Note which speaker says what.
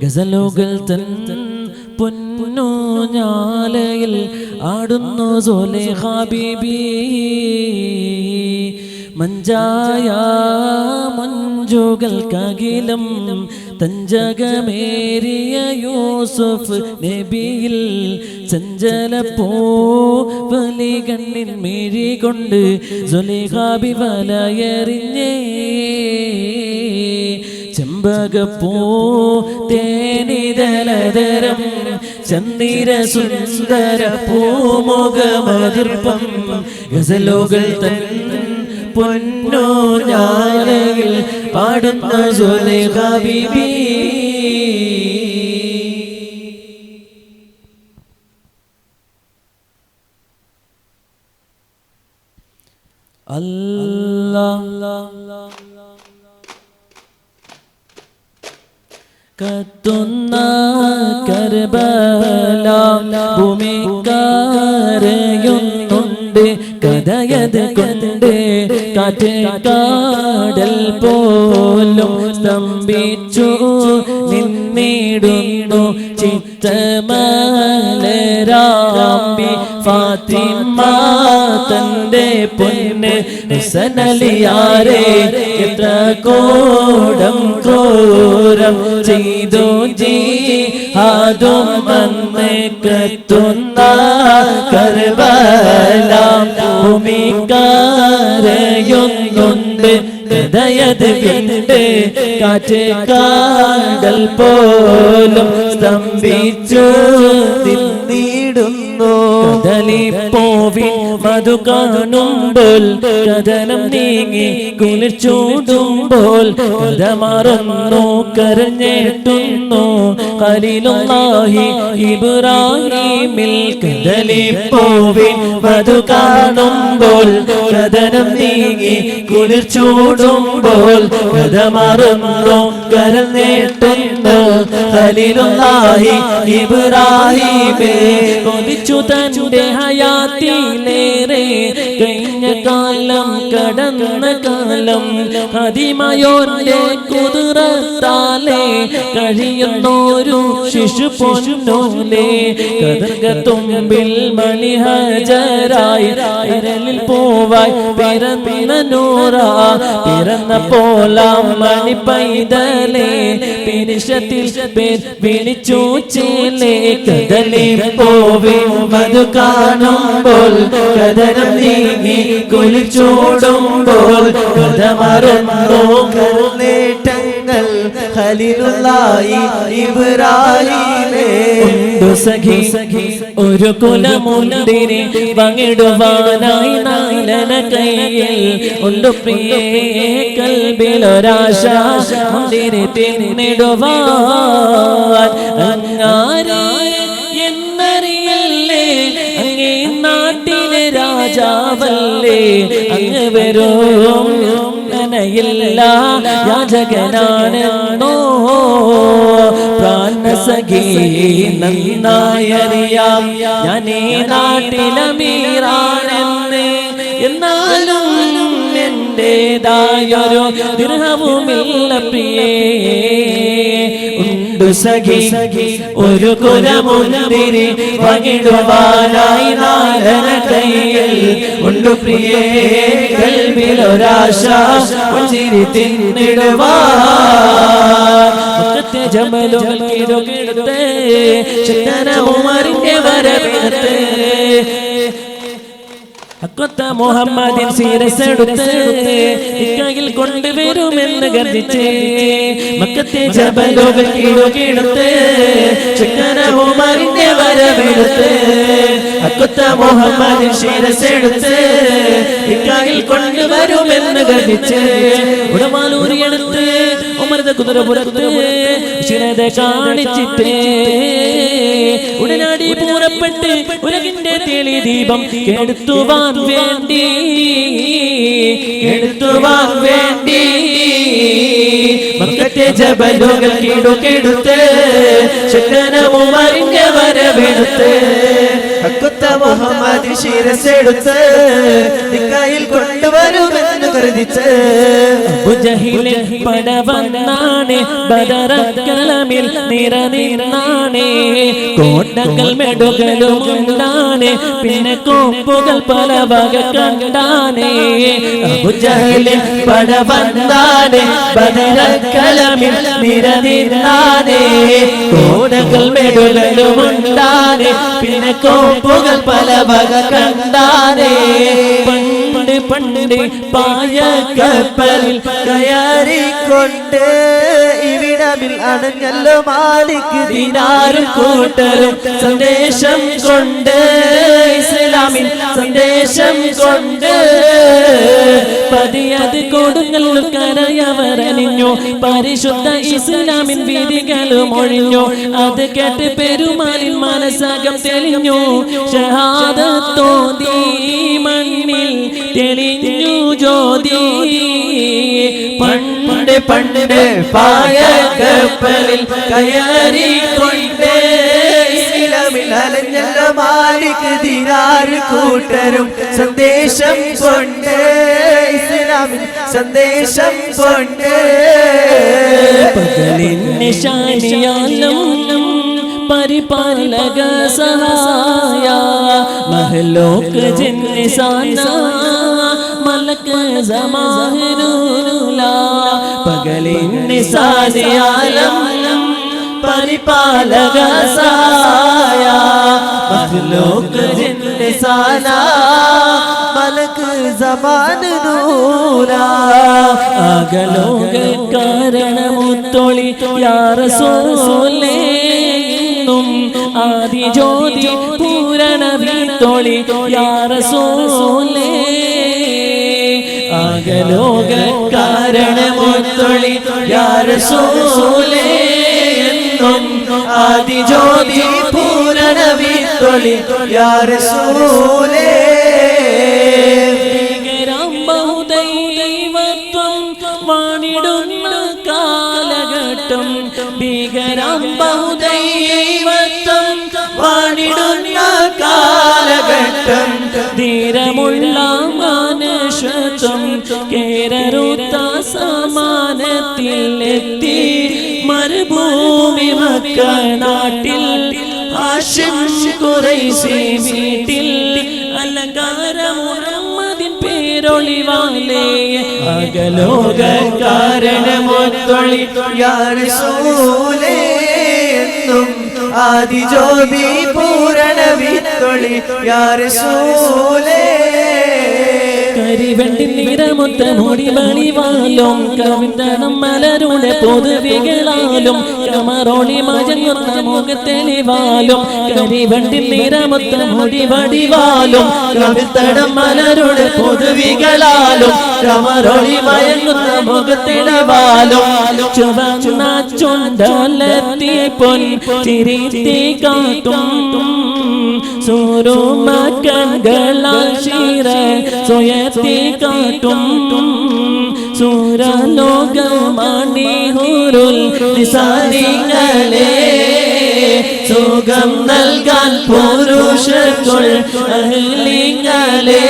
Speaker 1: ഗസലുകൾ തൻ പൊന്നൂഞ്ഞാലയിൽ ആടുന്നു സുലൈഖ ബീബി. മഞ്ചായ മഞ്ചുകൾക്കകിലം തഞ്ചകമേറിയ യൂസുഫ് നബിയിൽ ചഞ്ചലപ്പോ വലി കണ്ണിൻ മിഴി കൊണ്ട് സുലൈഖ ബി വലയെറിഞ്ഞേ. ചെമ്പകപ്പൂ തേനിതലതരം ചന്ദിര സുന്ദര പൂമുഖമതിർപ്പം ഗസലുകൾ തൻ പൊന്നൂഞ്ഞാലയിൽ പാടുന്ന സുലൈഖ ബീബി. അല്ലാഹ് കത്തുന്ന കർബല ഭൂമി കരയുന്നുണ്ട് കഥയത് കൊണ്ട് കാറ്റ് കാടൽ പോലും സ്തംഭിച്ചു നിന്നിടുന്നു ചിത്തമലരാമ്പി ഫാത്തിമ തന്റെ പൊന്ന് ഹസനലിയാരെ എത്ര കോടം ക്രൂരം ചെയ്തു ജിഹാദും വന്ന് കത്തുന്ന കർബല ഭൂമി കരയുന്നുണ്ട് ഹൃദയത് കണ്ട് കാറ്റ് കാടൽ പോലും സ്തംഭിച്ചു നിന്നിടുന്നു. കദളിപ്പോവിൻ മധു കാണുമ്പോൾ കഥനം നീങ്ങി കുളിർച്ചൂടുമ്പോൾ കഥ മറന്നു കരഞ്ഞെട്ടുന്നു ഖലീലുള്ളാഹി ഇബ്രാഹിമിൽ. കദളിപ്പോവിൻ മധു കാണുമ്പോൾ കഥനം നീങ്ങി കുളിർച്ചൂടുമ്പോൾ കഥ മറന്നു കരഞ്ഞെട്ടുന്നു ഖലീലുള്ളാഹി ഇബ്രാഹിമേ. കൊതിച്ചു തന്റെ ഹയാത്തിലേറെ കഴിഞ്ഞ കാലം കടന്ന കാലം ഹദിമയോന്റെ കുതിരത്താലെ കഴിയുന്നൊരു ശിശു പൊന്നോലെ കദർഗത്തുമ്പിൽ മണിഹജരായി അരലിൽ പോവായി പിറന്ന നൂറാ പിറന്ന പോലാം മണി പൈതലേ പിരിശത്തിൽ വിളിച്ചു ചേലേ. കദളിപ്പോവിൻ മധു കാണുമ്പോൾ കഥനം നീങ്ങി കുളിച്ചൂടുമ്പോൾ കഥ മറന്നു കരുനേട്ടങ്ങൾ ഖലീലുള്ളാഹി ഇബ്രാഹിമേ. സഖി ഒരു കുലമുണ്ടിനെ പങ്കിടുവാനായി നാലന കയ്യിൽ ഉണ്ട് പ്രിയേ കൽബിലൊരാശ മുന്തിരി തിന്നിടുവാൻ. അങ്ങാരെ എന്നറിയല്ലേ അങ്ങേ നാട്ടിലെ രാജാവല്ലേ അങ്ങ് വരും നനയില്ല യാചകനാണെന്നോ പ്രാണസഖി നന്നായറിയാം ഞാനീ നാട്ടിലമീറാണെന്ന്. എന്നാലും എന്റേതായൊരു ദിർഹവുമില്ല പ്രിയേ. ഉണ്ട് സഖി ഒരു കുലമുന്തിരി പങ്കിടുവാനായി നാലന കയ്യിൽ ഉണ്ട് പ്രിയേ കൽബിലൊരാശ മുന്തിരി തിന്നിടുവാൻ. മുഖത്തെ ജമലുകൾ കിടുകിടുത്ത് ശക്തന ഉമറിന്റെ വരവിനത്ത് അക്കൊത്ത മുഹമ്മദിൻ ശിരസെടുത്ത് ഇക്കയിൽ കൊണ്ടുവരുമെന്ന് ഗർജിച്ച് മക്കത്തെ ജബലുകൾ കിടുകിടുത്ത് ശക്തന ഉമറിന്റെ വരവിനത്ത് അക്കൊത്ത മുഹമ്മദിൻ ശിരസെടുത്ത് ഇക്കയിൽ കൊണ്ടുവരുമെന്ന് ഗർജിച്ച് ഉടമാലൂരിയെടുത്ത് ഉമർദ കുതിരപുരത്ത് ശിരത കാണിച്ചിട്ടേ ഉടനടി പൂരപ്പെട്ട് ഉലകിന്റെ തെളി ദീപം കെടുത്തുവാൻ വേണ്ടി മക്കത്തെ ജബലുകൾ കിടുകിടുത്ത് ശക്തന ഉമറിന്റെ വരവെടുത്ത് അക്കുത്ത മുഹമ്മദ് ശിരസെടുത്ത് നിക്കായിൽ കൊണ്ടുവരുമെന്ന്
Speaker 2: നിർദിച്ച്
Speaker 1: അബൂജഹലിൻ പടവന്നാണ് ബദറക്കലമിൽ നിറനിന്നാണ് കോട്ടകൾ മെടുകളുമുണ്ടാണ് പിന്നെ കോപ്പുകൾ പല വക കണ്ടാണ്
Speaker 2: അബൂജഹലിൻ പടവന്നാണ് ബദറക്കലമിൽ നിറനിന്നാണ് കോട്ടകൾ മെടുകളുമുണ്ടാണ് പിന്നെ കോപ്പുകൾ പല വക കണ്ടാണ്
Speaker 1: പണ്ട് പണ്ട് പായ
Speaker 2: കപ്പലിൽ കയറിക്കൊണ്ട് ഇവിടമിൽ അണഞ്ഞല്ലോ മാലിക് ദിനാറും കൂട്ടരും സന്ദേശം കൊണ്ട് ഇസ്ലാമിൽ സന്ദേശം കൊണ്ട്
Speaker 1: പതിയത് കൊടുങ്ങൽ കരയവരണിഞ്ഞു പരിശുദ്ധ ഇസ്ലാമിൻ വിധികളും ഒഴിഞ്ഞു അത് കേട്ട് പെരുമാളിൻ മനസ്സകം തെളിഞ്ഞു ഷഹാദത്തോതി മണ്ണിൽ തെളിഞ്ഞു ജ്യോതി
Speaker 2: പണ്ട് പണ്ട് പായ കപ്പലിൽ കയറിക്കൊണ്ട് ഇസ്ലാമിൽ അലഞ്ഞല്ലോ മാലിക് ദിനാർ കൂട്ടരും സന്ദേശം കൊണ്ട് ഇസ്ലാമിൽ സന്ദേശം കൊണ്ട്
Speaker 1: പകലിൻ നിശാനിയാലും പരിപാലക സഹായ മഹ്ലൂക്ക് ജിന്നിസാന മലക്ക് സമാഹിരുല പകലിൻ നിസാനിയാലും പരിപാലക സഹായ മഹ്ലൂക്ക് ജിന്നിസാന
Speaker 2: മലക്ക് സമാന നൂല
Speaker 1: അകലോക കാരണമുത്തൊളി യാ റസൂലേ ആദി ജ്യോതി പൂരണ വിത്തൊളി യാ റസൂലേ അകലോക കാരണമുത്തൊളി യാ റസൂലേ
Speaker 2: ആദി ജ്യോതി പൂരണ വിത്തൊളി യാ റസൂലേ
Speaker 1: വാണിടുന്ന കാലഘട്ടം ഭീകരം ബഹുദൈവത്വം
Speaker 2: വാണിടുന്ന കാലഘട്ടം
Speaker 1: ധീരമുള്ള മനുഷ്യത്വം കേരരുത്ത സമാനത്തിലെത്തി മരുഭൂമി മക്ക നാട്ടിൽ ഹാഷിം ഖുറൈശി വീട്ടിൽ അലങ്കാര മുഹമ്മദിൻ പേരൊളിവാലേ അകലോക
Speaker 2: കാരണമൊത്തൊളി യാ റസൂലേ എന്നും ആദി ജ്യോതി പൂരണ വിത്തൊളി യാ റസൂലേ
Speaker 1: കരിവെണ്ടി നിറമൊത്ത മുടി മണിവാലും കവിതണം മലരുടെ പൊതുവികളാലും കമറോളി മജങ്ങുന്ന മുഖത്തെളിവാലും കരിവെണ്ടി നിറമൊത്ത മുടി വടിവാലും കവിതണം മലരുടെ പൊതുവികളാലും കമറോളി മയങ്ങുന്ന മുഖത്തെളിവാലും ചുവന്ന ചുണ്ടലെത്തി പൊൻ ചിരിത്തി കാട്ടും സൂരുമ കൺകളാശിര സ്വയത്തി കാട്ടും സൂരലോകമണി ഹുരുൽ നിസാരിങ്ങളെ സുഖം നൽകാൻ പുരുഷകുൽ അഹ്ലിങ്ങളെ